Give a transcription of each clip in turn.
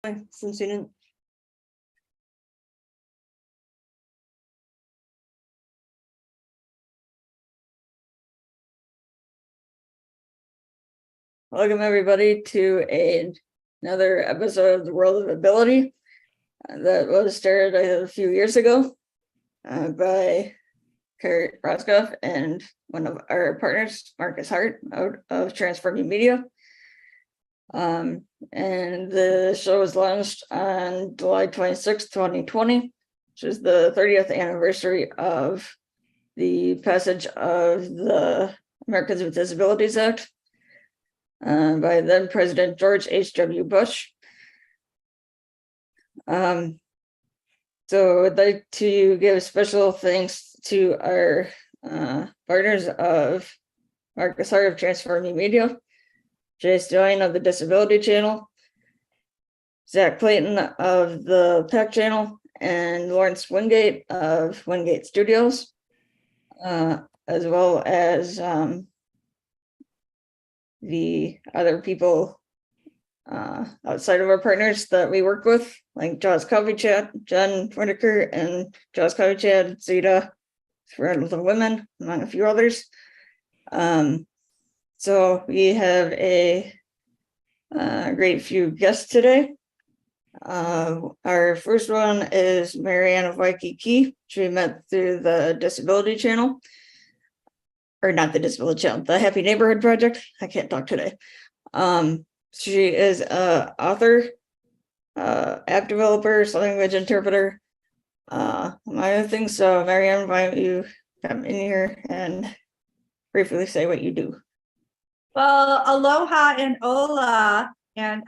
Since you didn't. Welcome everybody to another episode of the World of Ability that was started a few years ago by Kurt Roscoff and one of our partners, Marcus Hart, out of Transforming Media. And the show was launched on July 26, 2020, which is the 30th anniversary of the passage of the Americans with Disabilities Act by then President George H.W. Bush. So I'd like to give special thanks to our partners of Marcus Hart of Transforming Media, Jay Stillian of the Disability Channel, Zach Clayton of the PAC Channel, and Lawrence Wingate of Wingate Studios, as well as the other people outside of our partners that we work with, like Jaws Coffee Chat, Jen Whitaker, and Jaws Coffee Chat, Zeta, for Little Women, among a few others. So we have a great few guests today. Our first one is Marianne of Waikiki. She met through the Disability Channel. Or not the Disability Channel, the Happy Neighborhood Project. I can't talk today. She is an author, app developer, sign language interpreter, among other things. So Marianne, why don't you come in here and briefly say what you do? Well, aloha and hola, and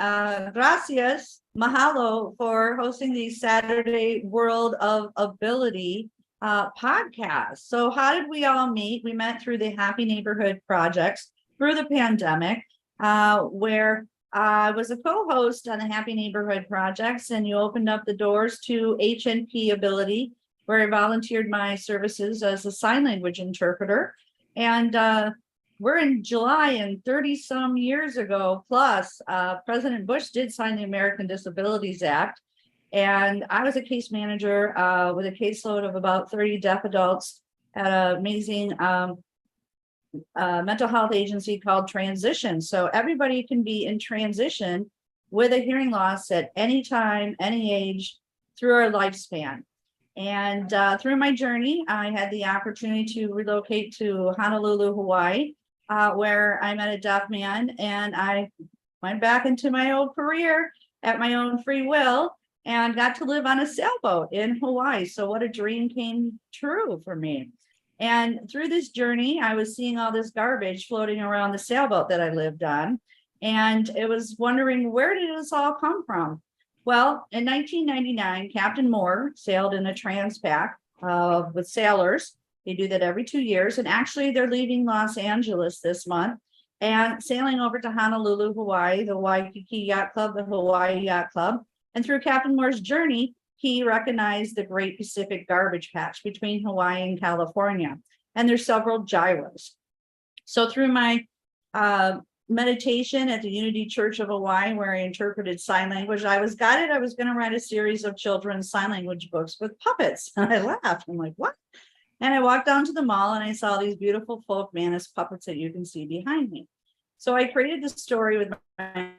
gracias, mahalo for hosting the Saturday World of Ability podcast. So how did we all meet? We met through the Happy Neighborhood Projects through the pandemic, where I was a co-host on the Happy Neighborhood Projects, and you opened up the doors to HNP Ability, where I volunteered my services as a sign language interpreter. And we're in July, and 30 some years ago, plus President Bush did sign the American Disabilities Act. And I was a case manager with a caseload of about 30 deaf adults at an amazing mental health agency called Transition. So everybody can be in transition with a hearing loss at any time, any age, through our lifespan. And through my journey, I had the opportunity to relocate to Honolulu, Hawaii, where I met a deaf man, and I went back into my old career at my own free will and got to live on a sailboat in Hawaii. So what a dream came true for me. And through this journey, I was seeing all this garbage floating around the sailboat that I lived on. And it was wondering, where did this all come from? Well, in 1999, Captain Moore sailed in a Transpac with sailors. They do that every 2 years. And actually, they're leaving Los Angeles this month and sailing over to Honolulu, Hawaii, the Waikiki Yacht Club, the Hawaii Yacht Club. And through Captain Moore's journey, he recognized the Great Pacific Garbage Patch between Hawaii and California. And there's several gyros. So through my meditation at the Unity Church of Hawaii, where I interpreted sign language, I was guided. I was going to write a series of children's sign language books with puppets. And I laughed. I'm like, what? And I walked down to the mall and I saw these beautiful folk Manus puppets that you can see behind me. So I created the story with my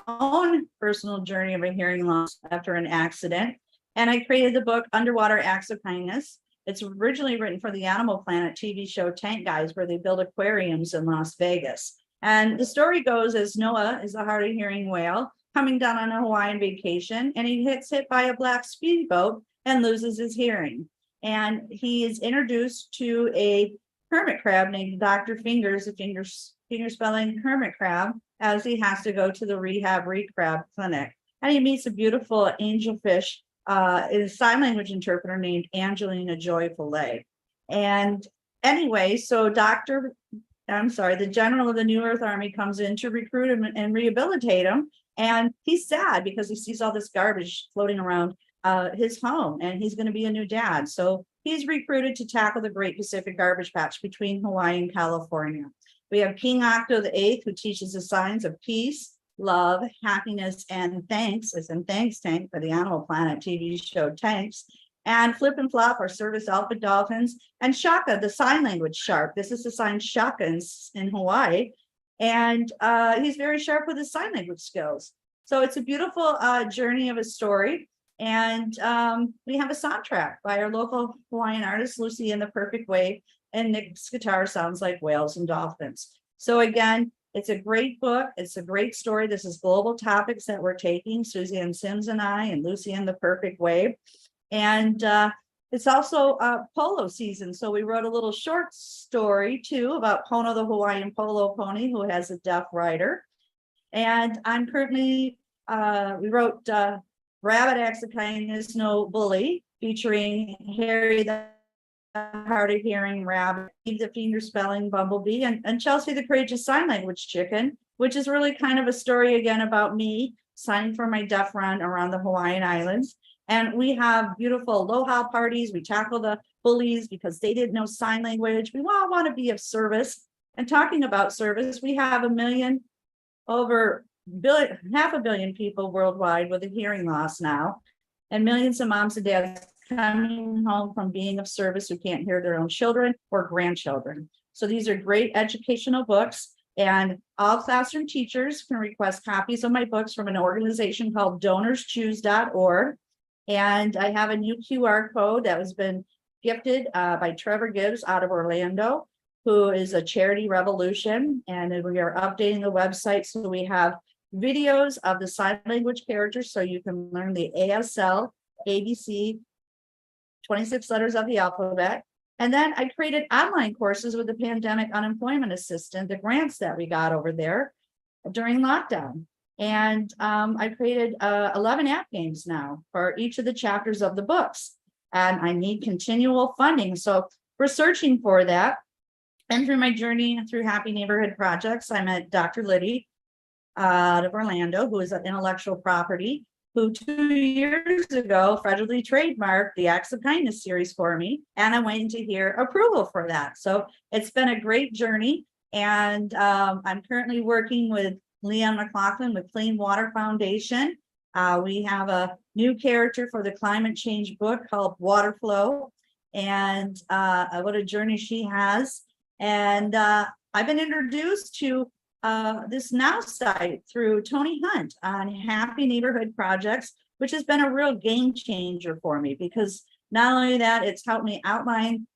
own personal journey of a hearing loss after an accident. And I created the book Underwater Acts of Kindness. It's originally written for the Animal Planet TV show Tank Guys, where they build aquariums in Las Vegas. And the story goes as Noah is a hard of hearing whale coming down on a Hawaiian vacation, and he gets hit by a black speedboat and loses his hearing. And he is introduced to a hermit crab named Dr. Fingers, a finger spelling hermit crab, as he has to go to the rehab crab clinic. And he meets a beautiful angelfish, a sign language interpreter named Angelina Joy Fillet. And anyway, so the general of the New Earth Army comes in to recruit him and rehabilitate him. And he's sad because he sees all this garbage floating around his home, and he's going to be a new dad. So he's recruited to tackle the Great Pacific Garbage Patch between Hawaii and California. We have King Octo VIII, who teaches the signs of peace, love, happiness, and thanks, as in Thanks Tank for the Animal Planet TV show Tanks, and Flip and Flop, our service alpha dolphins, and Shaka, the sign language shark. This is the sign Shaka in Hawaii. And he's very sharp with his sign language skills. So it's a beautiful journey of a story. And we have a soundtrack by our local Hawaiian artist, Lucy in the Perfect Way. And Nick's guitar sounds like whales and dolphins. So again, it's a great book. It's a great story. This is global topics that we're taking, Suzanne Sims and I, and Lucy in the Perfect Way. And it's also polo season. So we wrote a little short story too about Pono, the Hawaiian polo pony, who has a deaf rider. And I'm currently, we wrote Rabbit Acts of Kindness, No Bully, featuring Harry the hard of hearing rabbit, Eve the finger spelling bumblebee, and Chelsea the courageous sign language chicken, which is really kind of a story again about me signing for my deaf run around the Hawaiian Islands. And we have beautiful aloha parties. We tackle the bullies because they didn't know sign language. We all want to be of service. And talking about service, we have over half a billion people worldwide with a hearing loss now, and millions of moms and dads coming home from being of service who can't hear their own children or grandchildren. So these are great educational books, and all classroom teachers can request copies of my books from an organization called DonorsChoose.org. And I have a new QR code that has been gifted by Trevor Gibbs out of Orlando, who is a Charity Revolution. And we are updating the website so we have videos of the sign language characters so you can learn the ASL, ABC, 26 letters of the alphabet. And then I created online courses with the Pandemic Unemployment Assistant, the grants that we got over there during lockdown. And I created 11 app games now for each of the chapters of the books. And I need continual funding. So we're searching for that. And through my journey through Happy Neighborhood Projects, I met Dr. Liddy out of Orlando, who is an intellectual property, who 2 years ago federally trademarked the Acts of Kindness series for me. And I'm waiting to hear approval for that. So it's been a great journey. And I'm currently working with Leon McLaughlin with Clean Water Foundation. We have a new character for the climate change book called Water Flow, and what a journey she has. And I've been introduced to this Now site through Tony Hunt on Happy Neighborhood Projects, which has been a real game changer for me, because not only that, it's helped me outline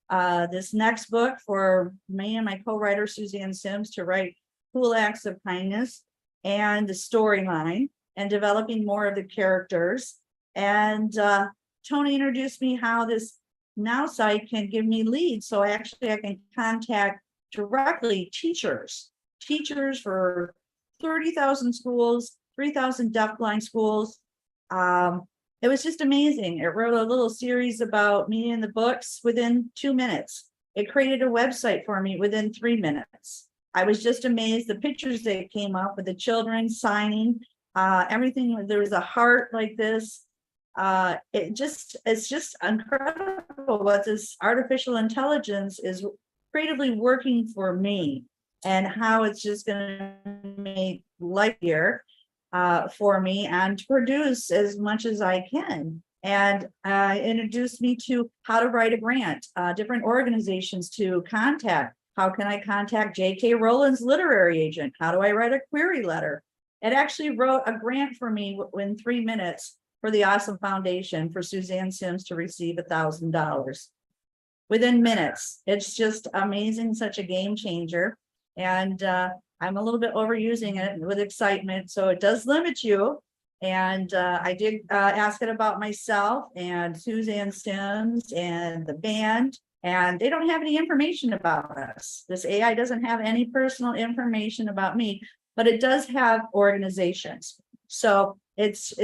this next book for me and my co-writer Suzanne Sims to write Cool Acts of Kindness and the storyline and developing more of the characters. And Tony introduced me how this Now site can give me leads. So actually I can contact directly teachers for 30,000 schools, 3,000 deafblind schools. It was just amazing. It wrote a little series about me in the books within 2 minutes. It created a website for me within 3 minutes. I was just amazed. The pictures that came up with the children signing, everything. There was a heart like this. It's just incredible what this artificial intelligence is creatively working for me, and how it's just going to make life here for me and to produce as much as I can. And introduced me to how to write a grant, different organizations to contact. How can I contact J.K. Rowland's literary agent? How do I write a query letter? It actually wrote a grant for me in 3 minutes for the Awesome Foundation for Suzanne Sims to receive $1,000 within minutes. It's just amazing, such a game changer. And I'm a little bit overusing it with excitement, so it does limit you. And I did ask it about myself and Suzanne Sims and the band, and they don't have any information about us. This AI doesn't have any personal information about me, but it does have organizations. So it's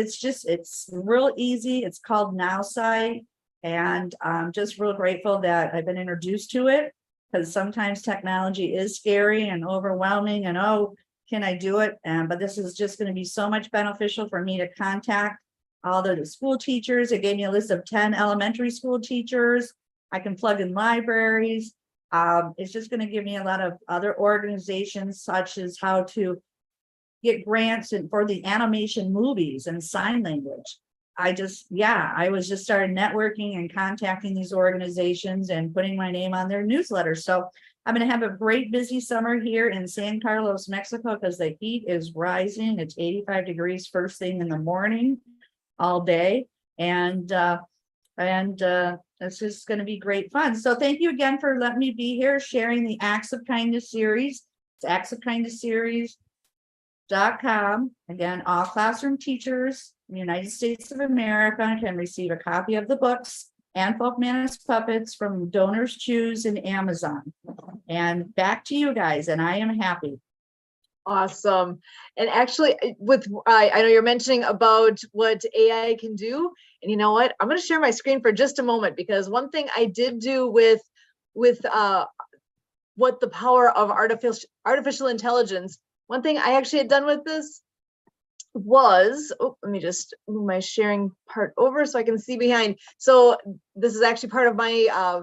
real easy. It's called Now Site, and I'm just real grateful that I've been introduced to it, because sometimes technology is scary and overwhelming, and oh, can I do it? But this is just going to be so much beneficial for me to contact all the school teachers. It gave me a list of 10 elementary school teachers. I can plug in libraries. It's just going to give me a lot of other organizations, such as how to get grants and for the animation movies and sign language. I was just started networking and contacting these organizations and putting my name on their newsletter. So I'm going to have a great busy summer here in San Carlos, Mexico, because the heat is rising. It's 85 degrees first thing in the morning, all day. And it's just going to be great fun. So thank you again for letting me be here, sharing the Acts of Kindness series. It's actsofkindnessseries.com. Again, all classroom teachers in the United States of America can receive a copy of the books and Folkmanis Puppets from Donors Choose and Amazon. And back to you guys, and I am happy. Awesome. And actually, I know you're mentioning about what AI can do, and you know what? I'm going to share my screen for just a moment, because one thing I did do with what the power of artificial intelligence, one thing I actually had done with this was, let me just move my sharing part over so I can see behind. So this is actually part of my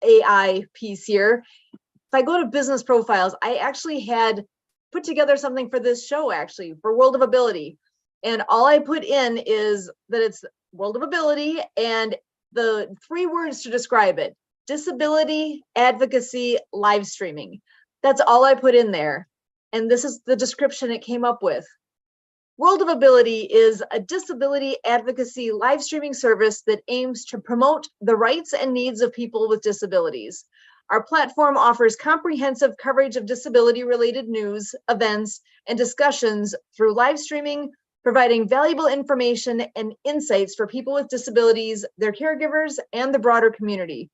AI piece here. If I go to business profiles, I actually had put together something for this show, actually, for World of Ability. And all I put in is that it's World of Ability and the 3 words to describe it: disability, advocacy, live streaming. That's all I put in there. And this is the description it came up with. World of Ability is a disability advocacy live streaming service that aims to promote the rights and needs of people with disabilities. Our platform offers comprehensive coverage of disability-related news, events, and discussions through live streaming, providing valuable information and insights for people with disabilities, their caregivers, and the broader community.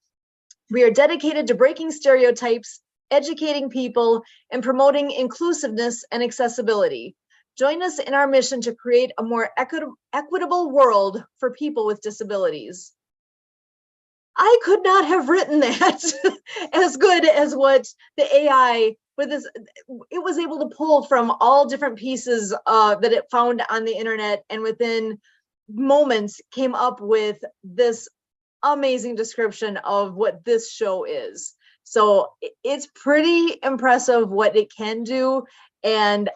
We are dedicated to breaking stereotypes, educating people, and promoting inclusiveness and accessibility. Join us in our mission to create a more equitable world for people with disabilities. I could not have written that as good as what the AI with this, it was able to pull from all different pieces that it found on the internet, and within moments came up with this amazing description of what this show is. So it's pretty impressive what it can do. And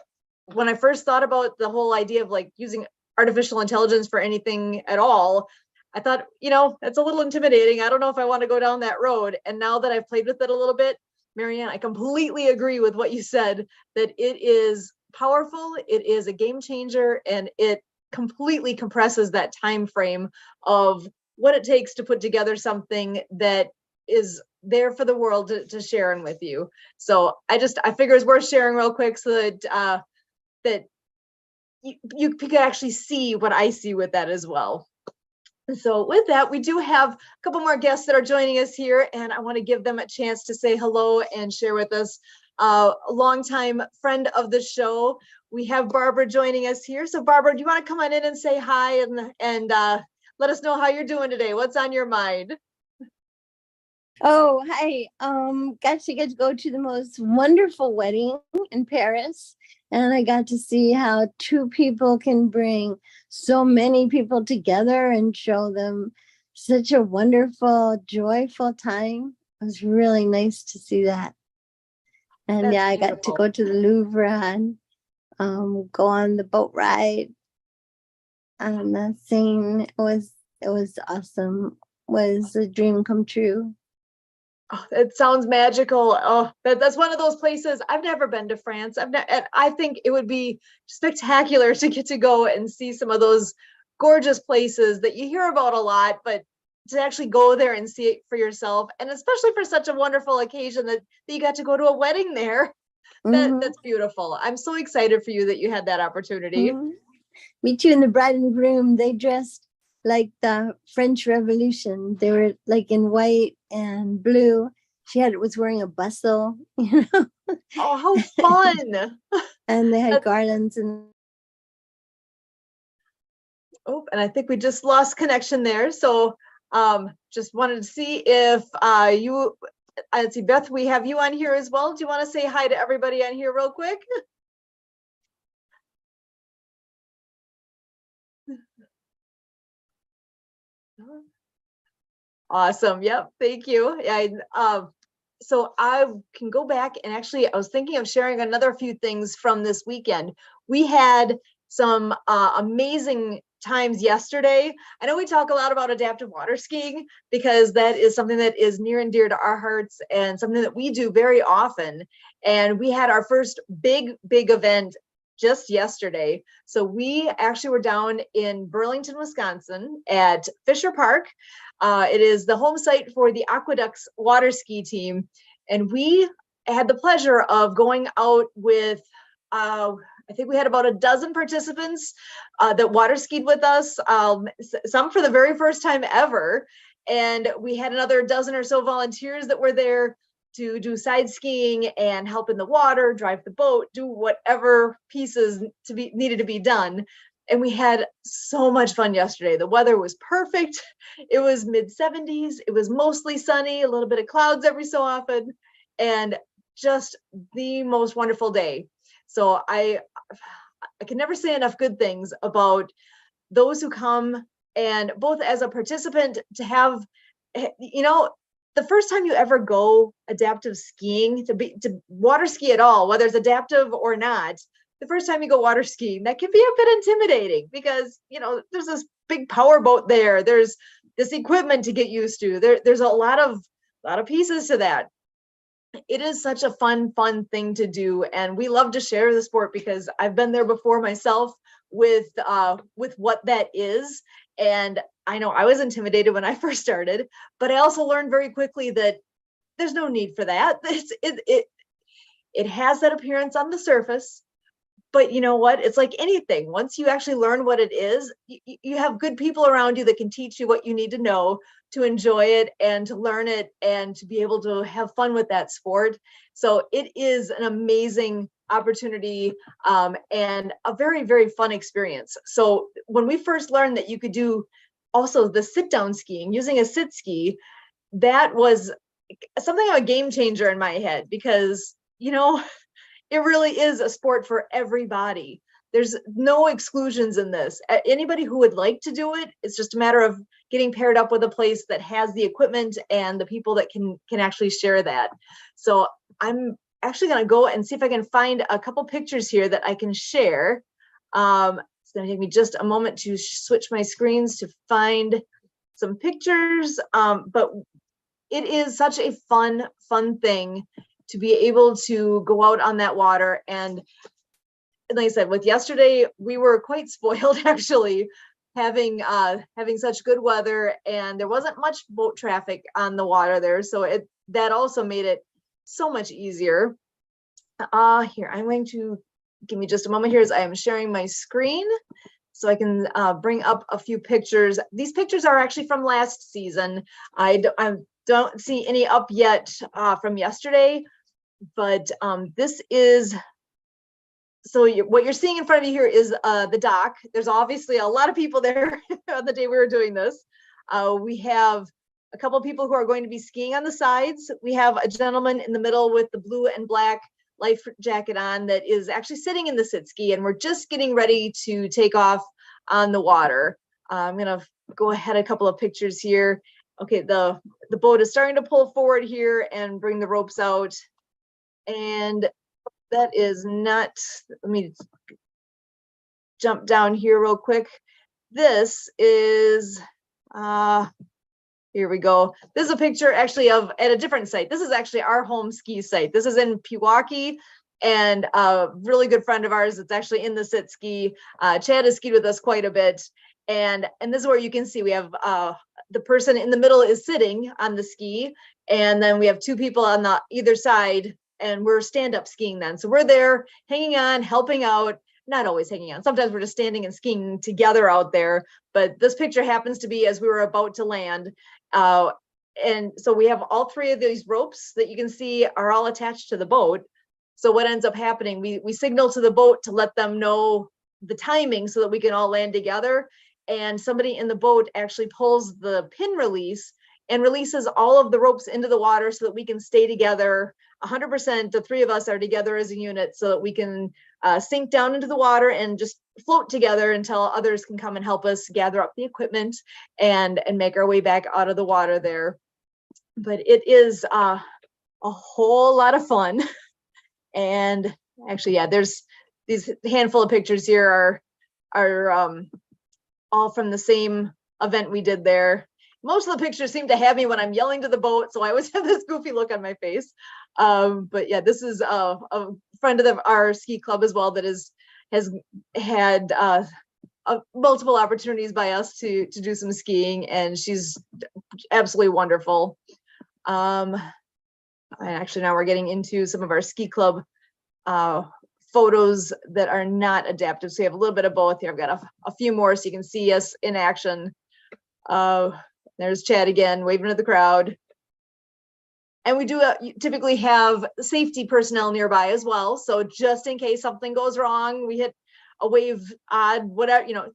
when I first thought about the whole idea of like using artificial intelligence for anything at all, I thought, you know, it's a little intimidating. I don't know if I want to go down that road. And now that I've played with it a little bit, Marianne, I completely agree with what you said, that it is powerful, it is a game changer, and it completely compresses that time frame of what it takes to put together something that is there for the world to share with you. So I figure it's worth sharing real quick so that that you could actually see what I see with that as well. So with that, we do have a couple more guests that are joining us here, and I want to give them a chance to say hello and share with us. A longtime friend of the show, we have Barbara joining us here. So Barbara, do you want to come on in and say hi and let us know how you're doing today? What's on your mind? Oh, hi. Got to get to go to the most wonderful wedding in Paris. And I got to see how 2 people can bring so many people together and show them such a wonderful, joyful time. It was really nice to see that. And That's yeah, I got beautiful. to go to the Louvre and go on the boat ride on the Seine. It was awesome. It was a dream come true. Oh, it sounds magical. Oh, that's one of those places. I've never been to France. And I think it would be spectacular to get to go and see some of those gorgeous places that you hear about a lot, but to actually go there and see it for yourself, and especially for such a wonderful occasion that you got to go to a wedding there. That's beautiful. I'm so excited for you that you had that opportunity. Me too. And the bride and groom, they dressed like the French Revolution. They were like in white and blue. She was wearing a bustle, you know. Oh, how fun. And they had garlands and and I think we just lost connection there. So just wanted to see if let's see, Beth, we have you on here as well. Do you want to say hi to everybody on here real quick? Awesome. Yep. Thank you. Yeah. So I can go back, and actually I was thinking of sharing another few things from this weekend. We had some amazing times yesterday. I know we talk a lot about adaptive water skiing because that is something that is near and dear to our hearts and something that we do very often. And we had our first big event just yesterday. So we actually were down in Burlington, Wisconsin at Fisher Park. It is the home site for the Aqueducts water ski team. And we had the pleasure of going out with, I think we had about a dozen participants that water skied with us, some for the very first time ever. And we had another dozen or so volunteers that were there to do side skiing and help in the water, drive the boat, do whatever pieces needed to be done. And we had so much fun yesterday. The weather was perfect. It was mid-70s. It was mostly sunny, a little bit of clouds every so often, and just the most wonderful day. So I can never say enough good things about those who come, and both as a participant to have, you know, the first time you ever go adaptive skiing, to water ski at all, whether it's adaptive or not, the first time you go water skiing, that can be a bit intimidating because, you know, there's this big power boat there. There's this equipment to get used to. There's a lot of pieces to that. It is such a fun thing to do, and we love to share the sport because I've been there before myself with what that is. And I know I was intimidated when I first started, but I also learned very quickly that there's no need for that. It has that appearance on the surface, but you know what? It's like anything. Once you actually learn what it is, you have good people around you that can teach you what you need to know to enjoy it and to learn it and to be able to have fun with that sport. So it is an amazing opportunity and a very, very fun experience. So when we first learned that you could do also the sit down skiing using a sit ski, that was something of a game changer in my head because, you know, it really is a sport for everybody. There's no exclusions in this. Anybody who would like to do it, it's just a matter of getting paired up with a place that has the equipment and the people that can actually share that. So I'm actually going to go and see if I can find a couple pictures here that I can share. It's going to take me just a moment to switch my screens to find some pictures. But it is such a fun thing to be able to go out on that water. And like I said, with yesterday, we were quite spoiled actually, having such good weather, and there wasn't much boat traffic on the water there. So that also made it so much easier. Here, I'm going to give me just a moment here as I am sharing my screen so I can bring up a few pictures. These pictures are actually from last season. I don't see any up yet from yesterday, but this is, so what you're seeing in front of you here is the dock. There's obviously a lot of people there on the day we were doing this. We have a couple of people who are going to be skiing on the sides. We have a gentleman in the middle with the blue and black life jacket on that is actually sitting in the sit ski, and we're just getting ready to take off on the water. I'm gonna go ahead a couple of pictures here. Okay, the boat is starting to pull forward here and bring the ropes out. And that is not, let me jump down here real quick. This is, here we go. This is a picture actually of at a different site. This is actually our home ski site. This is in Pewaukee, and a really good friend of ours that's actually in the sit ski. Chad has skied with us quite a bit. And this is where you can see we have the person in the middle is sitting on the ski, and then we have two people on the either side, and we're stand-up skiing then. So we're there hanging on, helping out, not always hanging on. Sometimes we're just standing and skiing together out there. But this picture happens to be as we were about to land. And so we have all three of these ropes that you can see are all attached to the boat. So what ends up happening, we signal to the boat to let them know the timing so that we can all land together. And somebody in the boat actually pulls the pin release and releases all of the ropes into the water so that we can stay together 100%. The three of us are together as a unit so that we can sink down into the water and just float together until others can come and help us gather up the equipment and make our way back out of the water there. But it is a whole lot of fun. And actually, yeah, there's these handful of pictures here are all from the same event we did there. Most of the pictures seem to have me when I'm yelling to the boat, so I always have this goofy look on my face. But yeah, this is a friend of our ski club as well that has had multiple opportunities by us to do some skiing, and she's absolutely wonderful. And actually now we're getting into some of our ski club photos that are not adaptive. So you have a little bit of both here. I've got a few more so you can see us in action. There's Chad again, waving at the crowd. And we do typically have safety personnel nearby as well. So just in case something goes wrong, we hit a wave odd, whatever,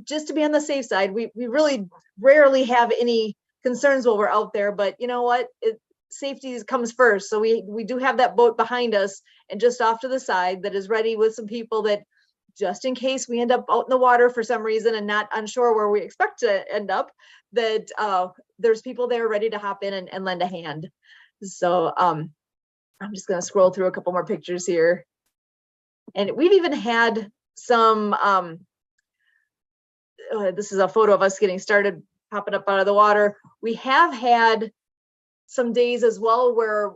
just to be on the safe side. We really rarely have any concerns while we're out there, but you know what? Safety comes first. So we do have that boat behind us and just off to the side that is ready with some people that, just in case we end up out in the water for some reason and not unsure where we expect to end up, that there's people there ready to hop in and lend a hand. So I'm just going to scroll through a couple more pictures here. And we've even had some, this is a photo of us getting started, popping up out of the water. We have had some days as well where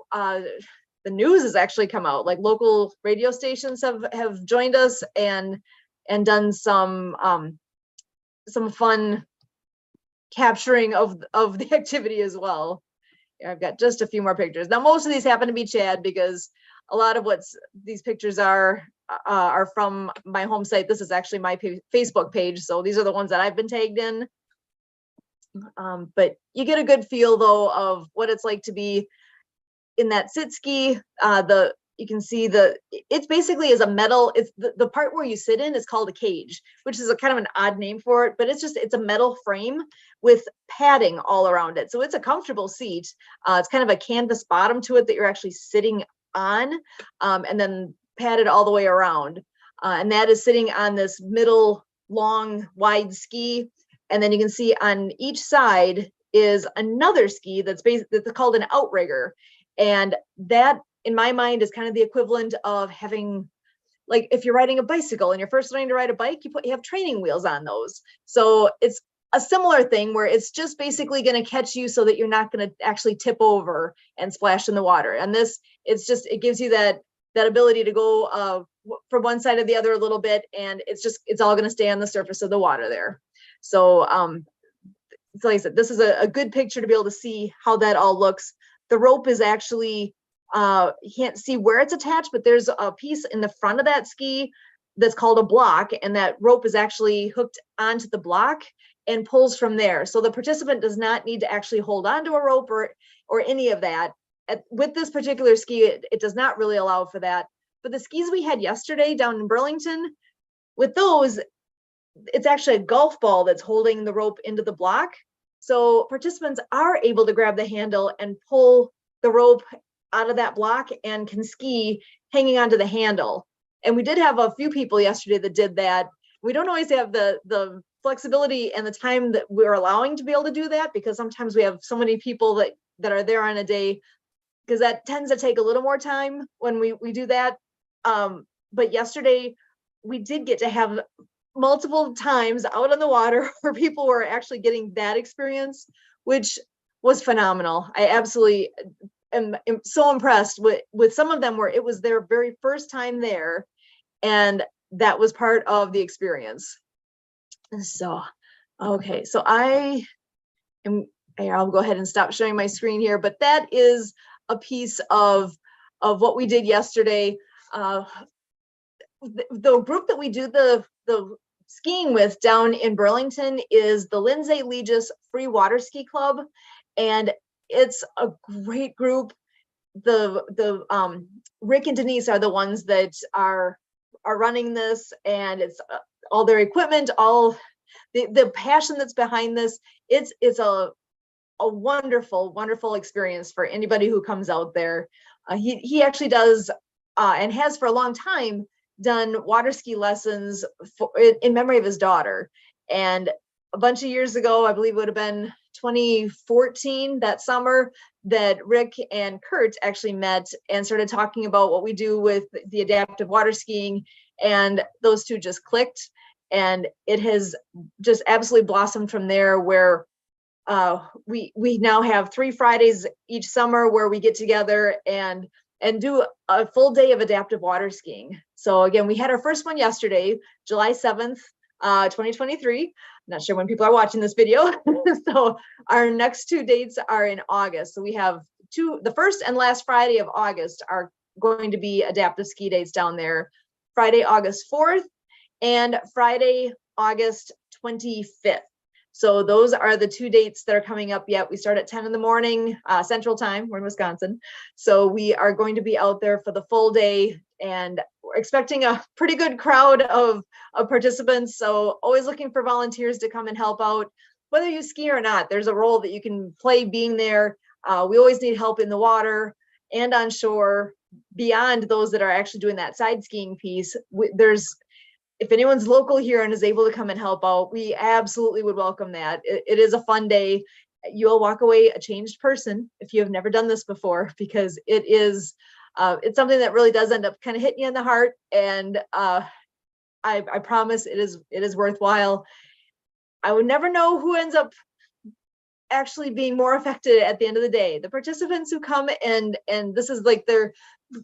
the news has actually come out, like local radio stations have joined us and done some fun capturing of the activity as well. I've got just a few more pictures. Now, most of these happen to be Chad because a lot of these pictures are from my home site. This is actually my Facebook page. So these are the ones that I've been tagged in. But you get a good feel though of what it's like to be in that sit ski. You can see it's basically is a metal, it's the part where you sit in is called a cage, which is a kind of an odd name for it, but it's a metal frame with padding all around it. So it's a comfortable seat. It's kind of a canvas bottom to it that you're actually sitting on, and then padded all the way around. And that is sitting on this middle long wide ski. And then you can see on each side is another ski that's called an outrigger. And that, in my mind, is kind of the equivalent of having, like, if you're riding a bicycle and you're first learning to ride a bike, you have training wheels on those. So it's a similar thing where it's just basically going to catch you so that you're not going to actually tip over and splash in the water. And this, it gives you that ability to go from one side to the other a little bit, and it's all going to stay on the surface of the water there. So, so like I said, this is a good picture to be able to see how that all looks. The rope is actually, you can't see where it's attached, but there's a piece in the front of that ski that's called a block, and that rope is actually hooked onto the block and pulls from there. So the participant does not need to actually hold onto a rope or any of that. With this particular ski, it does not really allow for that. But the skis we had yesterday down in Burlington, with those, it's actually a golf ball that's holding the rope into the block. So participants are able to grab the handle and pull the rope out of that block and can ski hanging onto the handle. And we did have a few people yesterday that did that. We don't always have the flexibility and the time that we're allowing to be able to do that, because sometimes we have so many people that are there on a day, because that tends to take a little more time when we do that. But yesterday we did get to have multiple times out on the water where people were actually getting that experience, which was phenomenal. I absolutely am so impressed with some of them where it was their very first time there, and that was part of the experience. So, okay, so I'll go ahead and stop showing my screen here, but that is a piece of what we did yesterday. The group that we do the skiing with down in Burlington is the Lindsay Legis Free Water Ski Club, and it's a great group. The Rick and Denise are the ones that are running this, and it's all their equipment, all the passion that's behind this. It's a wonderful experience for anybody who comes out there. He actually does and has for a long time done water ski lessons in memory of his daughter. And a bunch of years ago, I believe it would have been 2014, that summer, that Rick and Kurt actually met and started talking about what we do with the adaptive water skiing. and those two just clicked, and it has just absolutely blossomed from there, where we now have 3 Fridays each summer where we get together and do a full day of adaptive water skiing. So again, we had our first one yesterday, July 7th, 2023. I'm not sure when people are watching this video. So our next 2 dates are in August. So we have the first and last Friday of August are going to be adaptive ski dates down there. Friday, August 4th and Friday, August 25th. So those are the 2 dates that are coming up yet. We start at 10 in the morning, Central Time. We're in Wisconsin. So we are going to be out there for the full day, and we're expecting a pretty good crowd of participants. So always looking for volunteers to come and help out, whether you ski or not. There's a role that you can play being there. We always need help in the water and on shore, beyond those that are actually doing that side skiing piece. If anyone's local here and is able to come and help out, we absolutely would welcome that. It is a fun day. You'll walk away a changed person if you have never done this before, because it's something that really does end up kind of hitting you in the heart. And I promise it is worthwhile. I would never know who ends up actually being more affected at the end of the day. The participants who come and this is like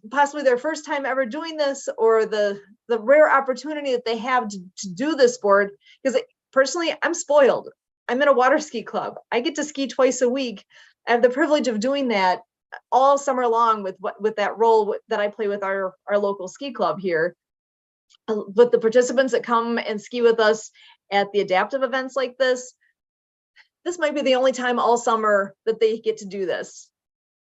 possibly their first time ever doing this, or the rare opportunity that they have to do this sport. Because personally, I'm spoiled. I'm in a water ski club. I get to ski twice a week. I have the privilege of doing that all summer long with that role that I play with our local ski club here. But the participants that come and ski with us at the adaptive events like this might be the only time all summer that they get to do this.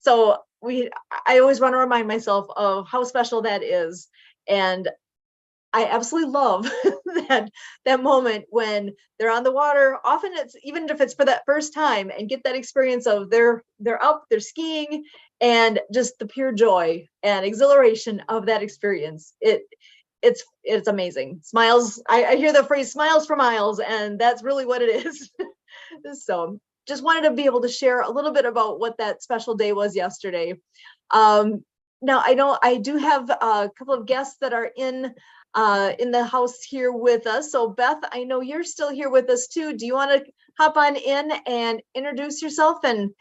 So I always want to remind myself of how special that is. And I absolutely love that moment when they're on the water. Often it's, even if it's for that first time, and get that experience of they're up, they're skiing, and just the pure joy and exhilaration of that experience. It's amazing. Smiles. I hear the phrase "smiles for miles," and that's really what it is. So just wanted to be able to share a little bit about what that special day was yesterday. Now I know I do have a couple of guests that are in the house here with us. So Beth, I know you're still here with us too. Do you want to hop on in and introduce yourself and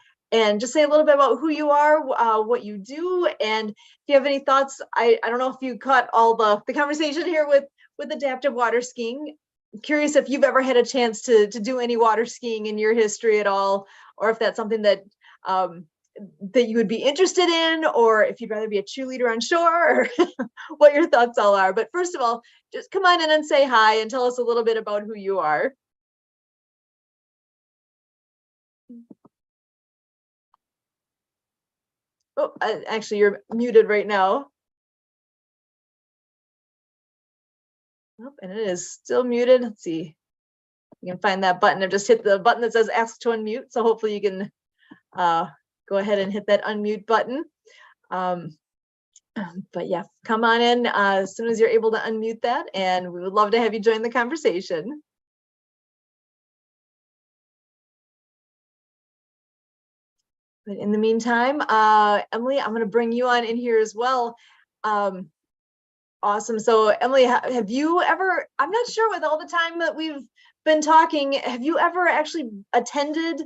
just say a little bit about who you are, what you do, and if you have any thoughts? I don't know if you caught all the conversation here with adaptive water skiing. Curious if you've ever had a chance to do any water skiing in your history at all, or if that's something that that you would be interested in, or if you'd rather be a cheerleader on shore, or what your thoughts all are. But first of all, just come on in and say hi and tell us a little bit about who you are. Oh, actually, you're muted right now. Oh, and it is still muted. Let's see. You can find that button. I've just hit the button that says ask to unmute. So hopefully you can go ahead and hit that unmute button. But yeah, come on in as soon as you're able to unmute that, and we would love to have you join the conversation. But in the meantime, Emily, I'm going to bring you on in here as well. Awesome. So Emily, have you ever, I'm not sure, with all the time that we've been talking, have you ever actually attended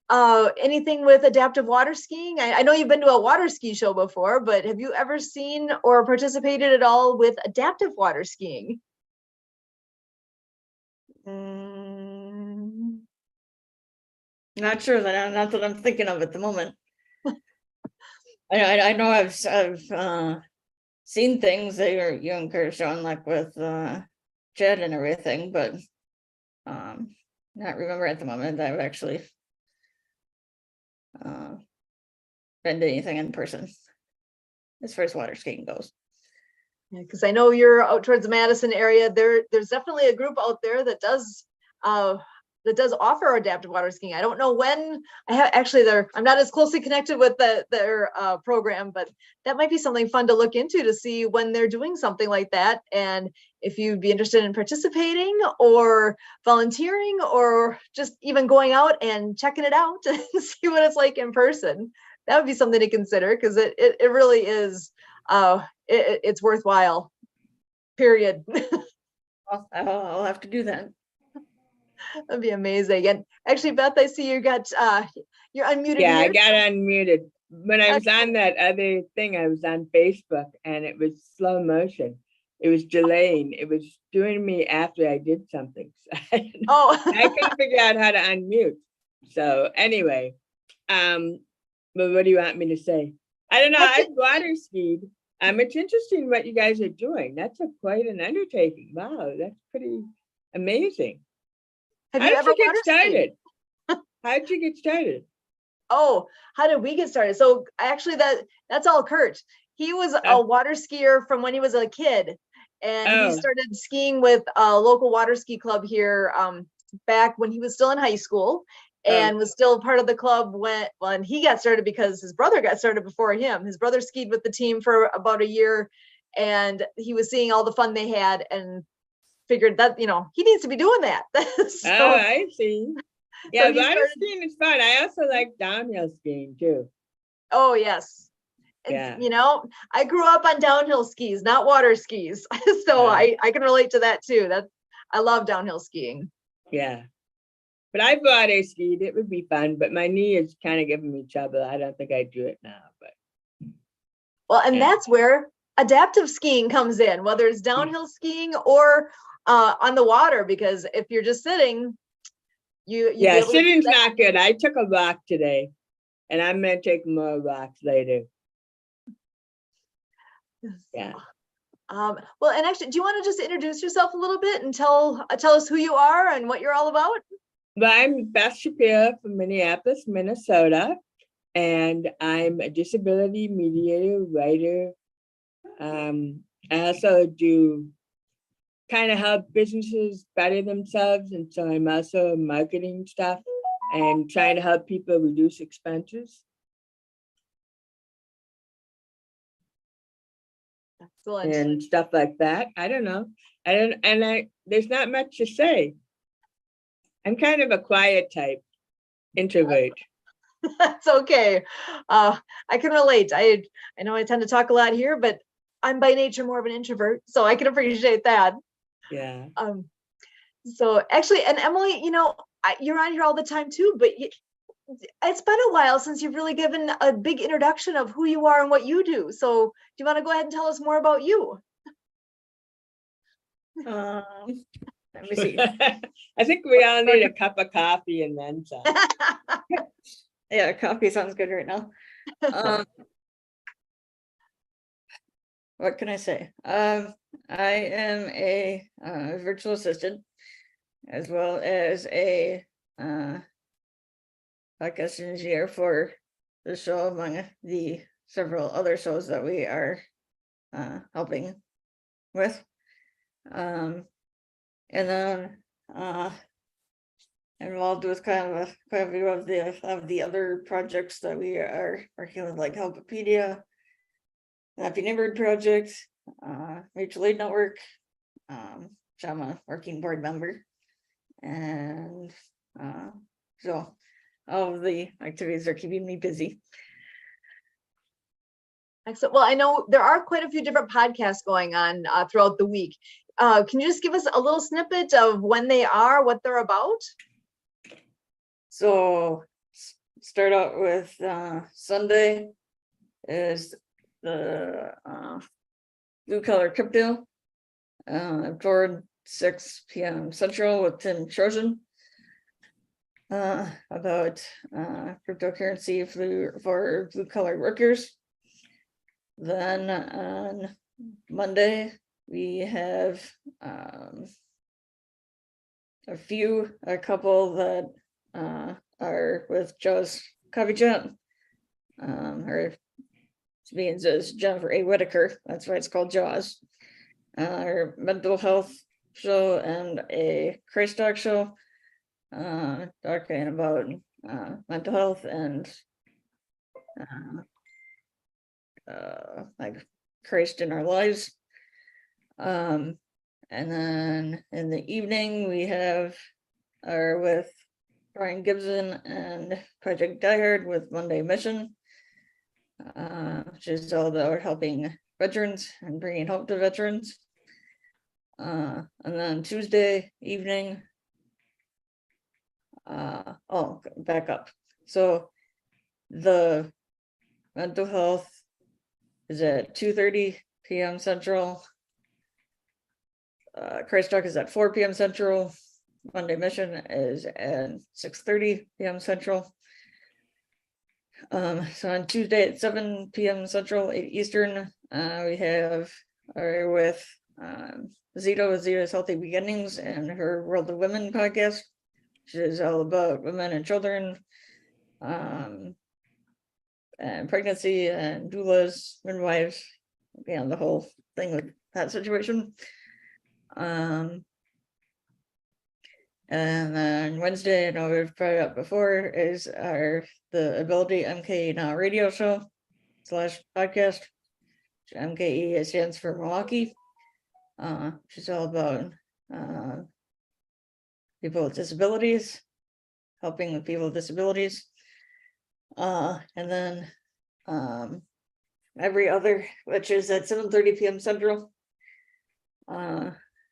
anything with adaptive water skiing? I know you've been to a water ski show before, but have you ever seen or participated at all with adaptive water skiing? Not sure, that not that I'm thinking of at the moment. I know I've seen things that you encouraged on, like with Jed and everything, but not remember at the moment that I've actually been to anything in person as far as water skiing goes. Yeah, because I know you're out towards the Madison area. There's definitely a group out there that does offer adaptive water skiing. I don't know when. I'm not as closely connected with their program, but that might be something fun to look into, to see when they're doing something like that, and if you'd be interested in participating or volunteering, or just even going out and checking it out and see what it's like in person. That would be something to consider, because it really is it's worthwhile period. Well, I'll have to do that. That'd be amazing. And actually, Beth, I see you got, you're unmuted Yeah, I here. got unmuted. When I was on that other thing, I was on Facebook and it was slow motion. It was delaying. It was doing me after I did something. So I Oh, couldn't figure out how to unmute. So anyway, but what do you want me to say? I don't know. I've water skied. It's interesting what you guys are doing. That's quite an undertaking. Wow, that's pretty amazing. have How you did ever you get water skied? started? How did you get started? Oh, how did we get started? So actually that's all Kurt. He was a Oh. water skier from when he was a kid. And he Oh. started skiing with a local water ski club here back when he was still in high school and was still part of the club when he got started because his brother got started before him. His brother skied with the team for about a year and he was seeing all the fun they had and figured that, he needs to be doing that. So, Oh, I see. Yeah, he water started- skiing is fun. I also like downhill skiing too. oh, yes. Yeah. I grew up on downhill skis, not water skis. So Yeah. I can relate to that too. I love downhill skiing. Yeah. But I've water skied. It would be fun, but my knee is kind of giving me trouble. I don't think I'd do it now, but Well, and Yeah. that's where adaptive skiing comes in, whether it's downhill skiing or on the water, because if you're just sitting, you'd be yeah, able to do sitting's that. not good. I took a walk today and I'm gonna take more walks later. Yeah. Well, and actually, do you want to just introduce yourself a little bit and tell us who you are and what you're all about? Well, I'm Beth Shapiro from Minneapolis, Minnesota, and I'm a disability mediator, writer. I also do kind of help businesses better themselves, and so I'm also marketing stuff and trying to help people reduce expenses. Excellent. And stuff like that. I don't know. There's not much to say. I'm kind of a quiet type, introvert. That's okay. I can relate. I know I tend to talk a lot here, but I'm by nature more of an introvert, so I can appreciate that. Yeah. So actually, and Emily, you're on here all the time too, but it's been a while since you've really given a big introduction of who you are and what you do. So do you want to go ahead and tell us more about you? Let me see. I think we all need a cup of coffee and then some. Yeah, coffee sounds good right now. What can I say? I am a virtual assistant as well as a podcast engineer for the show, among the several other shows that we are helping with. And then involved with kind of quite a few of the other projects that we are working with, like Helpopedia, Happy Neighborhood Project, Mutual Aid Network, which I'm a working board member. And so all of the activities are keeping me busy. Excellent. Well, I know there are quite a few different podcasts going on throughout the week. Can you just give us a little snippet of when they are, what they're about? So start out with Sunday is the Blue Collar Crypto toward 6 p.m. Central with Tim Trojan about cryptocurrency for blue collar workers. Then on Monday we have a couple that are with Jaws Coffee Chat, or means is Jennifer A. Whitaker. That's why it's called Jaws. Our mental health show and a Christ Talk show, talking about mental health and like Christ in our lives. And then in the evening we have with Brian Gibson and Project Diehard with Monday Mission, which is all about helping veterans and bringing hope to veterans. And then Tuesday evening. Back up. So the mental health is at 2:30 p.m. Central. Christ Talk is at 4 p.m. Central. Monday Mission is at 6:30 p.m. Central. So on Tuesday at 7 p.m. Central, 8 Eastern, we have with Zito's Healthy Beginnings and her World of Women podcast, which is all about women and children, and pregnancy and doulas, midwives, the whole thing with that situation. And then Wednesday, I know we've brought it up before, is the Ability MKE Now radio show / podcast. MKE stands for Milwaukee. Which is all about people with disabilities, helping with people with disabilities. And then every other, which is at 7:30 p.m. Central.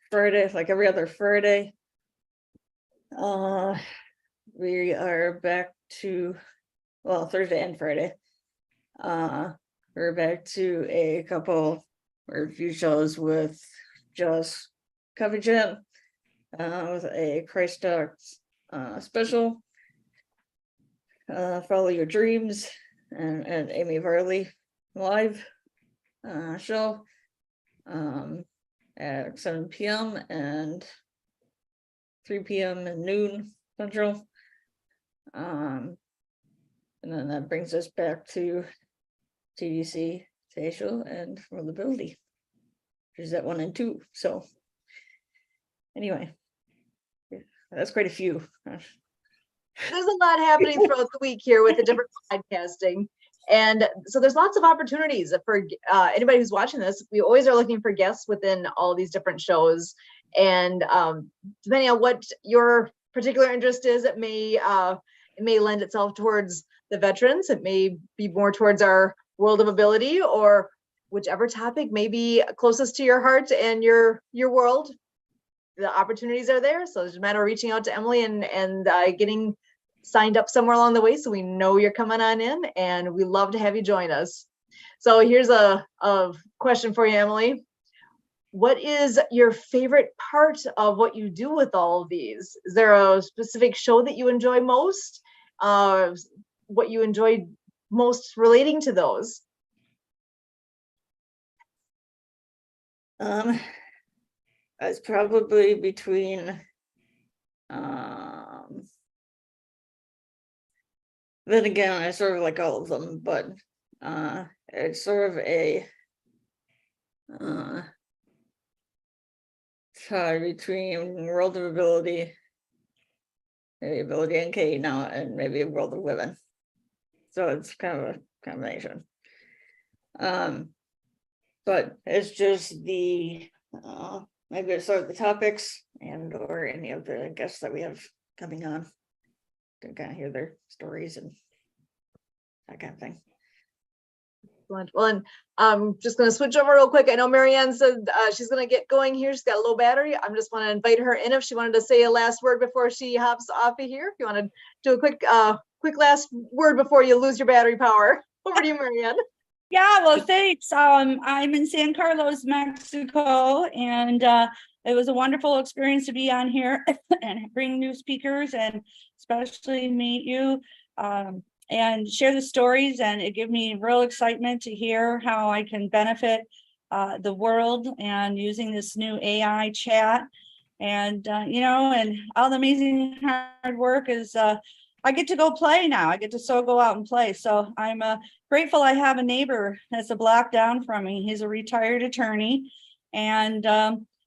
Friday, like every other Friday. We are back to, well, Thursday and Friday. We're back to a couple or a few shows with just Coffee Chat, with a Christ Talk special, Follow Your Dreams, and Amy Varley live show at 7 p.m. and 3 p.m. and noon Central. And then that brings us back to TDC, Facial, and Vulnerability, which is at 1 and 2. So anyway, that's quite a few. There's a lot happening throughout the week here with the different podcasting. And so there's lots of opportunities for anybody who's watching this. We always are looking for guests within all these different shows. And depending on what your particular interest is, it may lend itself towards the veterans. It may be more towards our World of Ability, or whichever topic may be closest to your heart and your world. The opportunities are there. So it's a matter of reaching out to Emily and getting signed up somewhere along the way, so we know you're coming on in, and we love to have you join us. So here's a question for you, Emily. What is your favorite part of what you do with all of these? Is there a specific show that you enjoy most? What you enjoy most relating to those? It's probably between then again, I sort of like all of them, but it's sort of a tie between World of Ability, maybe Ability NK now, and maybe World of Women. So it's kind of a combination. But it's just the maybe it's sort of the topics and or any of the guests that we have coming on to kind of hear their stories and that kind of thing. Well, and I'm just going to switch over real quick. I know Marianne said she's going to get going here. She's got a low battery. I'm just want to invite her in if she wanted to say a last word before she hops off of here. If you want to do a quick last word before you lose your battery power. Over to you, Marianne. Yeah, well, thanks. I'm in San Carlos, Mexico, and it was a wonderful experience to be on here and bring new speakers and especially meet you and share the stories. And it gave me real excitement to hear how I can benefit the world and using this new AI chat. And, and all the amazing hard work is I get to go play now. I get to go out and play. So I'm grateful I have a neighbor that's a block down from me. He's a retired attorney, and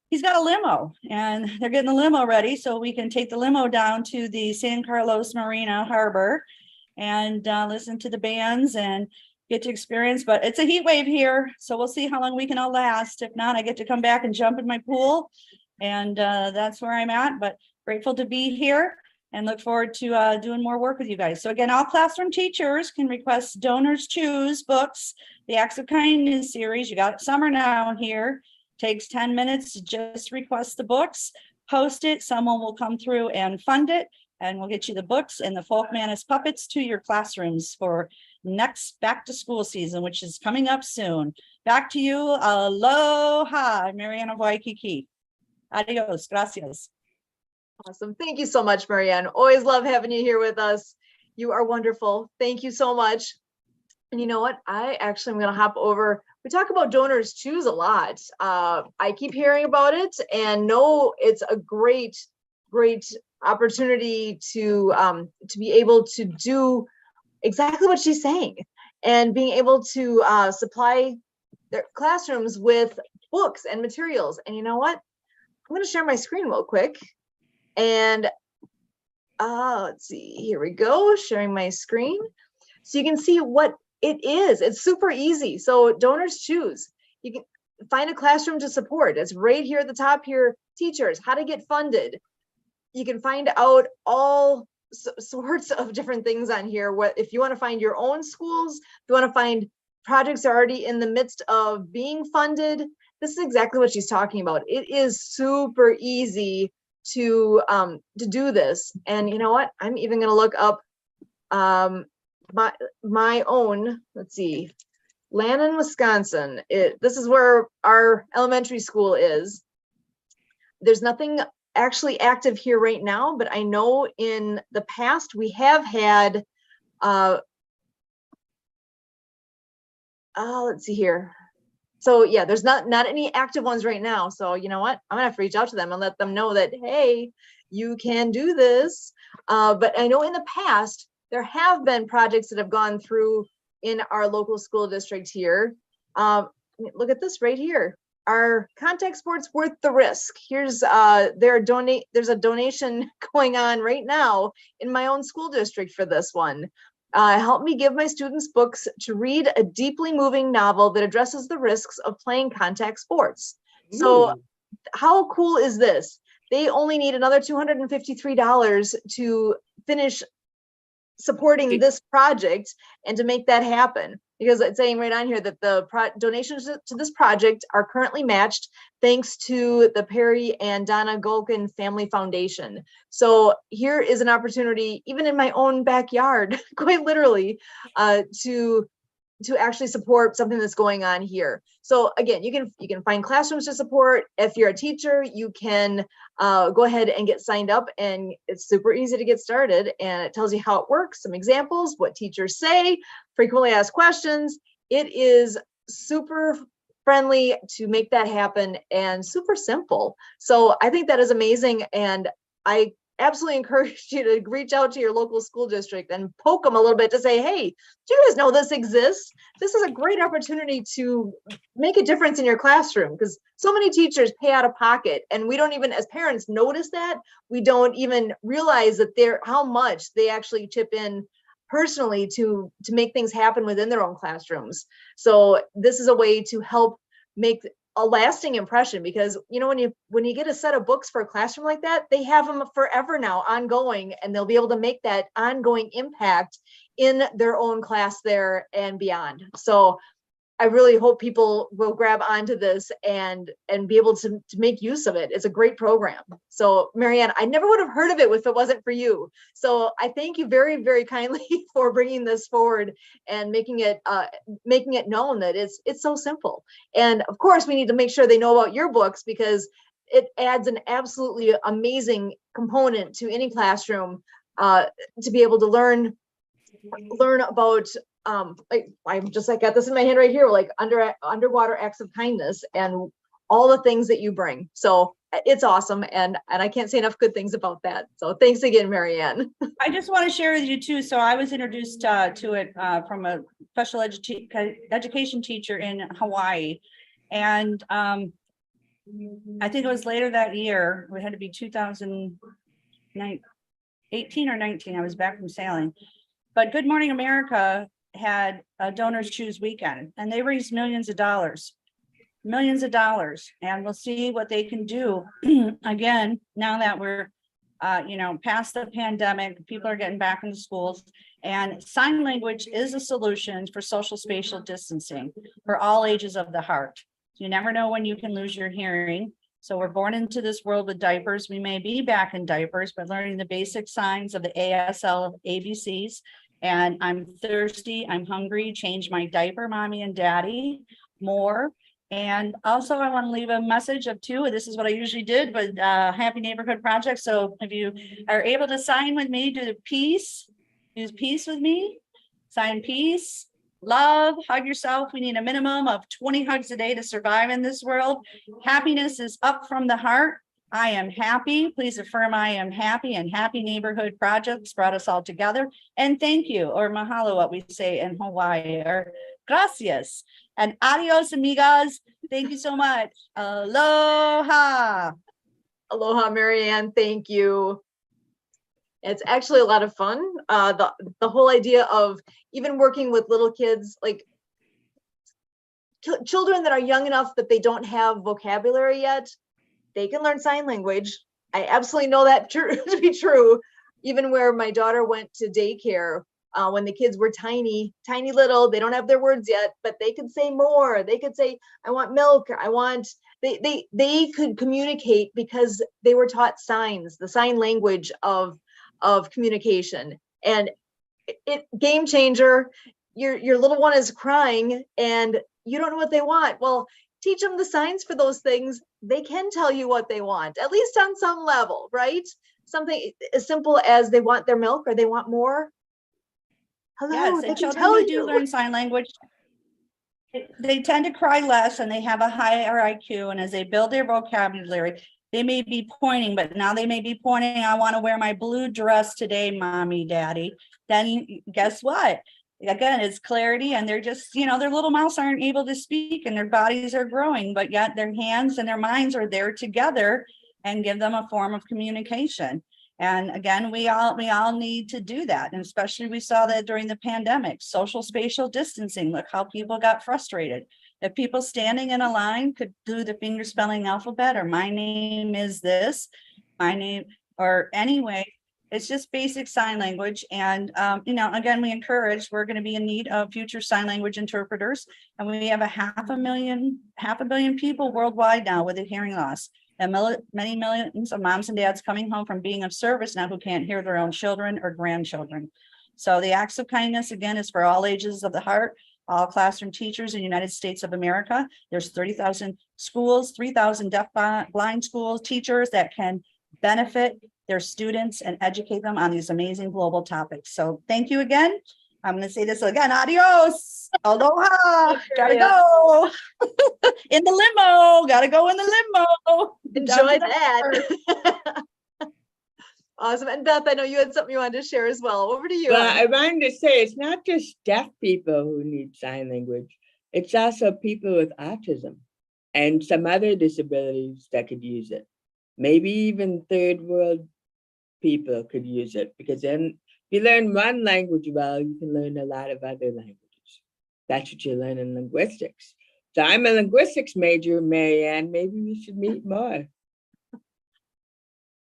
he's got a limo, and they're getting the limo ready so we can take the limo down to the San Carlos Marina Harbor and listen to the bands and get to experience. But it's a heat wave here, so we'll see how long we can all last. If not, I get to come back and jump in my pool, and that's where I'm at. But grateful to be here and look forward to doing more work with you guys. So again, all classroom teachers can request Donors Choose books, the Acts of Kindness series. You got summer now here. Takes 10 minutes to just request the books, post it, someone will come through and fund it, and we'll get you the books and the Folkmanis puppets to your classrooms for next back to school season, which is coming up soon. Back to you. Aloha, Mariana Waikiki. Adios, gracias. Awesome. Thank you so much, Marianne. Always love having you here with us. You are wonderful. Thank you so much. And you know what? I'm going to hop over. We talk about Donors Choose a lot. I keep hearing about it and know it's a great opportunity to be able to do exactly what she's saying, and being able to supply their classrooms with books and materials. And you know what? I'm going to share my screen real quick. And let's see, here we go, sharing my screen. So you can see what it is. It's super easy. So Donors Choose. You can find a classroom to support. It's right here at the top here, teachers, how to get funded. You can find out all sorts of different things on here. What if you want to find your own schools, if you want to find projects already in the midst of being funded, this is exactly what she's talking about. It is super easy to do this. And you know what? I'm even going to look up my own, let's see, Lannon, Wisconsin. This is where our elementary school is. There's nothing actually active here right now, but I know in the past we have had, let's see here. So yeah, there's not any active ones right now. So you know what? I'm gonna have to reach out to them and let them know that, hey, you can do this. But I know in the past, there have been projects that have gone through in our local school district here. Look at this right here. Our contact sports worth the risk. Here's there's a donation going on right now in my own school district for this one. Help me give my students books to read a deeply moving novel that addresses the risks of playing contact sports. So how cool is this? They only need another $253 to finish supporting this project and to make that happen, because it's saying right on here that the donations to this project are currently matched thanks to the Perry and Donna Golkin Family Foundation. So here is an opportunity, even in my own backyard, quite literally, to actually support something that's going on here. So again, you can find classrooms to support. If you're a teacher, you can go ahead and get signed up, and it's super easy to get started, and it tells you how it works, some examples, what teachers say, frequently asked questions. It is super friendly to make that happen and super simple. So I think that is amazing, and I absolutely encourage you to reach out to your local school district and poke them a little bit to say, hey, do you guys know this exists? This is a great opportunity to make a difference in your classroom, because so many teachers pay out of pocket, and we don't even, as parents, notice that. We don't even realize that how much they actually chip in personally to make things happen within their own classrooms. So this is a way to help make a lasting impression, because you know, when you get a set of books for a classroom like that, they have them forever now, ongoing, and they'll be able to make that ongoing impact in their own class there and beyond. So I really hope people will grab onto this and be able to make use of it. It's a great program. So Marianne, I never would have heard of it if it wasn't for you. So I thank you very, very kindly for bringing this forward and making it known that it's so simple. And of course, we need to make sure they know about your books, because it adds an absolutely amazing component to any classroom to be able to learn about I'm just like got this in my hand right here, like underwater acts of kindness and all the things that you bring. So it's awesome, and I can't say enough good things about that. So thanks again, Marianne. I just want to share with you too. So I was introduced to it from a special education teacher in Hawaii, and I think it was later that year. It had to be 2018 or 19. I was back from sailing, but Good Morning America had a Donors Choose weekend, and they raised millions of dollars, and we'll see what they can do. Again, now that we're past the pandemic, people are getting back into schools, and sign language is a solution for social spatial distancing for all ages of the heart. You never know when you can lose your hearing. So we're born into this world with diapers. We may be back in diapers, but learning the basic signs of the ASL ABCs. And I'm thirsty, I'm hungry, change my diaper, mommy and daddy, more. And also I want to leave a message of two, this is what I usually did, but Happy Neighborhood Project. So if you are able to sign with me, do peace with me, sign peace, love, hug yourself. We need a minimum of 20 hugs a day to survive in this world. Happiness is up from the heart. I am happy. Please affirm I am happy, and Happy Neighborhood Projects brought us all together. And thank you, or mahalo, what we say in Hawaii, or gracias. And adios, amigas. Thank you so much. Aloha. Aloha, Marianne. Thank you. It's actually a lot of fun. The whole idea of even working with little kids, like children that are young enough that they don't have vocabulary yet, they can learn sign language. I absolutely know that to be true. Even where my daughter went to daycare, when the kids were tiny little, they don't have their words yet, but they could say more. They could say, I want milk, I want, they could communicate because they were taught signs, the sign language of communication. And it game changer. Your little one is crying and you don't know what they want. Well, teach them the signs for those things. They can tell you what they want, at least on some level, right? Something as simple as they want their milk or they want more. Hello, Yes, they and can children tell who do you. learn sign language, they tend to cry less and they have a higher IQ. And as they build their vocabulary, they may be pointing, but now they may be pointing, I want to wear my blue dress today, mommy, daddy. Then guess what? Again, it's clarity, and they're just, their little mouths aren't able to speak and their bodies are growing, but yet their hands and their minds are there together and give them a form of communication. And again, we all need to do that. And especially we saw that during the pandemic, social spatial distancing. Look how people got frustrated. If people standing in a line could do the finger spelling alphabet, or my name is this, my name, or anyway, it's just basic sign language. And, again, we're going to be in need of future sign language interpreters. And we have half a billion people worldwide now with a hearing loss. And many millions of moms and dads coming home from being of service now who can't hear their own children or grandchildren. So the acts of kindness, again, is for all ages of the heart, all classroom teachers in the United States of America. There's 30,000 schools, 3,000 deaf blind schools, teachers that can benefit their students and educate them on these amazing global topics. So thank you again. I'm going to say this again. Adios. Aloha. Gotta go. In the limo. Gotta go in the limo. Enjoy that. Awesome. And Beth, I know you had something you wanted to share as well. Over to you. Well, I wanted to say it's not just deaf people who need sign language. It's also people with autism and some other disabilities that could use it. Maybe even third world people could use it, because then if you learn one language well, you can learn a lot of other languages. That's what you learn in linguistics. So I'm a linguistics major, Marianne. Maybe we should meet more.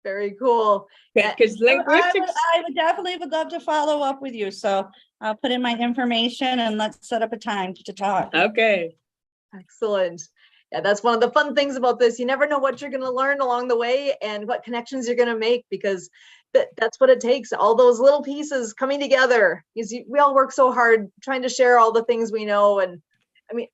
Very cool. Because linguistics. I would definitely love to follow up with you. So I'll put in my information and let's set up a time to talk. Okay. Excellent. Yeah, that's one of the fun things about this. You never know what you're going to learn along the way and what connections you're going to make, because that's what it takes. All those little pieces coming together. We all work so hard trying to share all the things we know. And I mean,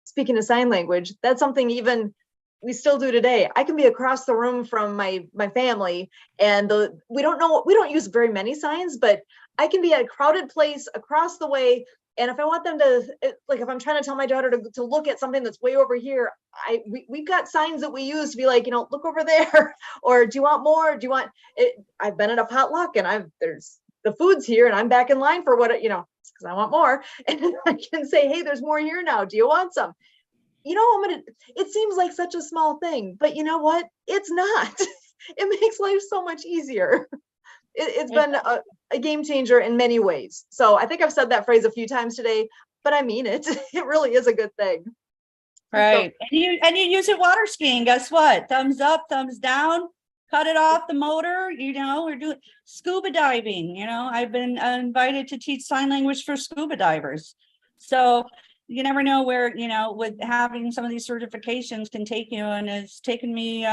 speaking of sign language, that's something even we still do today. I can be across the room from my family, and we don't use very many signs, but I can be at a crowded place across the way. And if I want them to, like, if I'm trying to tell my daughter to look at something that's way over here, we've got signs that we use to be like, look over there, or do you want more? Do you want it? I've been at a potluck and there's the food's here and I'm back in line for what, because I want more. And I can say, hey, there's more here now. Do you want some? It seems like such a small thing, but you know what? It's not. It makes life so much easier. It's been a game changer in many ways. So I think I've said that phrase a few times today, but I mean it. It really is a good thing. Right. So, and you use it water skiing. Guess what? Thumbs up, thumbs down, cut it off the motor. We're doing scuba diving. I've been invited to teach sign language for scuba divers. So you never know where, with having some of these certifications can take you, and it's taken me,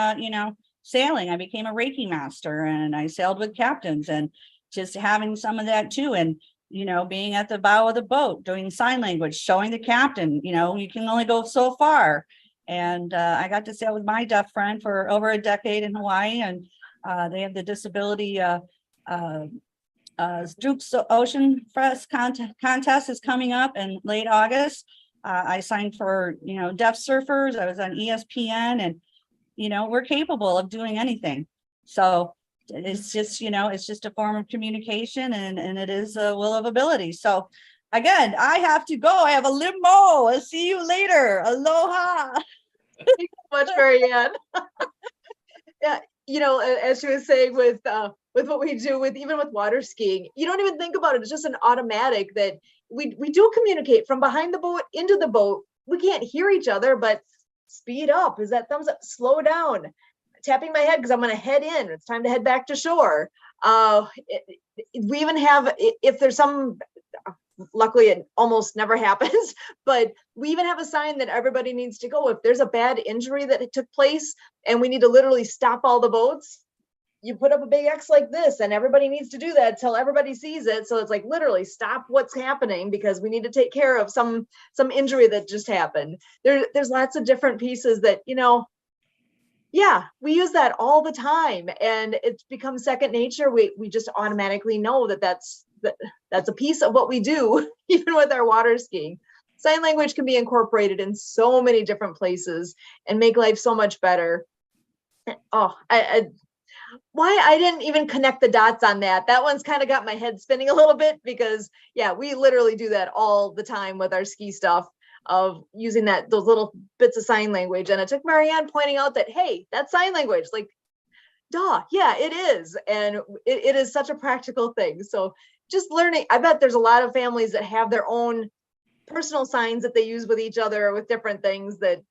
sailing. I became a Reiki master and I sailed with captains, and just having some of that too. And, being at the bow of the boat, doing sign language, showing the captain, you can only go so far. And I got to sail with my deaf friend for over a decade in Hawaii, and they have the disability Duke's Ocean Fest contest is coming up in late August. I signed for, deaf surfers. I was on ESPN, and, we're capable of doing anything. So it's just, it's just a form of communication, and it is a will of ability. So again, I have to go. I have a limo. I'll see you later. Aloha. Thank you so much, Marianne. Yeah, as she was saying with what we do with even with water skiing, you don't even think about it. It's just an automatic that we do communicate from behind the boat into the boat. We can't hear each other, but speed up. Is that thumbs up? Slow down. Tapping my head because I'm going to head in. It's time to head back to shore. We even have, if there's some, luckily it almost never happens, but we even have a sign that everybody needs to go. If there's a bad injury that took place and we need to literally stop all the boats, you put up a big X like this, and everybody needs to do that till everybody sees it. So it's like literally stop what's happening because we need to take care of some injury that just happened. There's lots of different pieces that, yeah, we use that all the time, and it's become second nature. We just automatically know that's a piece of what we do, even with our water skiing. Sign language can be incorporated in so many different places and make life so much better. Oh, why I didn't even connect the dots on that. That one's kind of got my head spinning a little bit because, yeah, we literally do that all the time with our ski stuff, of using those little bits of sign language. And it took Marianne pointing out that, hey, that's sign language. Like, duh, yeah, it is. And it is such a practical thing. So just learning, I bet there's a lot of families that have their own personal signs that they use with each other with different things that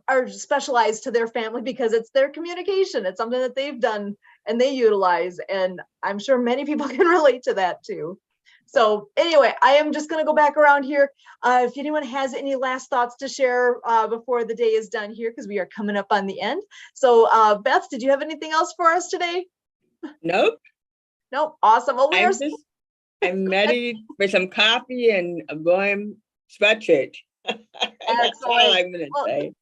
are specialized to their family because it's their communication. It's something that they've done and they utilize. And I'm sure many people can relate to that too. So anyway, I am just going to go back around here. If anyone has any last thoughts to share before the day is done here, because we are coming up on the end. So Beth, did you have anything else for us today? Nope. Nope. Awesome. Well, I'm ready for some coffee and a warm sweatshirt. That's all I'm going to say.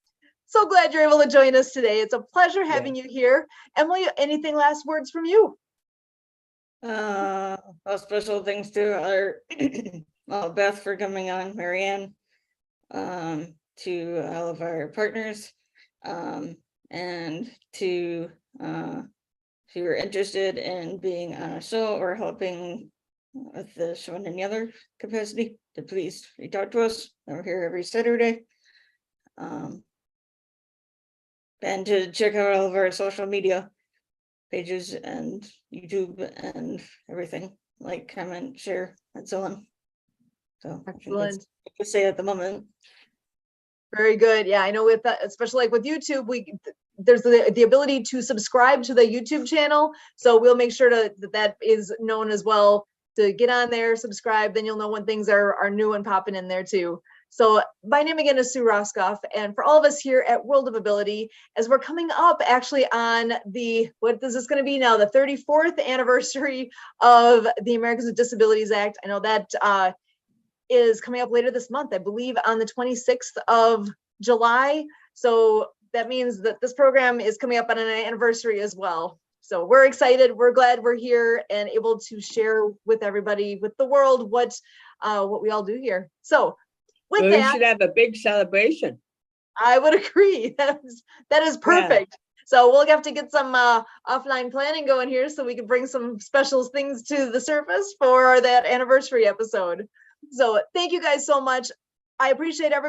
So glad you're able to join us today. It's a pleasure having you here. Emily, anything last words from you? Special thanks to our Beth for coming on, Marianne, to all of our partners, and to if you were interested in being on a show or helping with the show in any other capacity, to please reach out to us. We're here every Saturday. And to check out all of our social media pages and YouTube and everything, like, comment, share, and so on. So excellent to say at the moment. Very good. Yeah, I know with that, especially like with YouTube, there's the ability to subscribe to the YouTube channel. So we'll make sure that is known as well, to get on there, subscribe, then you'll know when things are new and popping in there too. So my name again is Sue Roskoff, and for all of us here at World of Ability, as we're coming up actually on what is this going to be now, the 34th anniversary of the Americans with Disabilities Act. I know that is coming up later this month, I believe on the 26th of July. So that means that this program is coming up on an anniversary as well. So we're excited, we're glad we're here and able to share with everybody, with the world, what we all do here. So with that, we should have a big celebration. I would agree. That is perfect. Yeah. So we'll have to get some offline planning going here so we can bring some special things to the surface for that anniversary episode. So thank you guys so much. I appreciate everyone.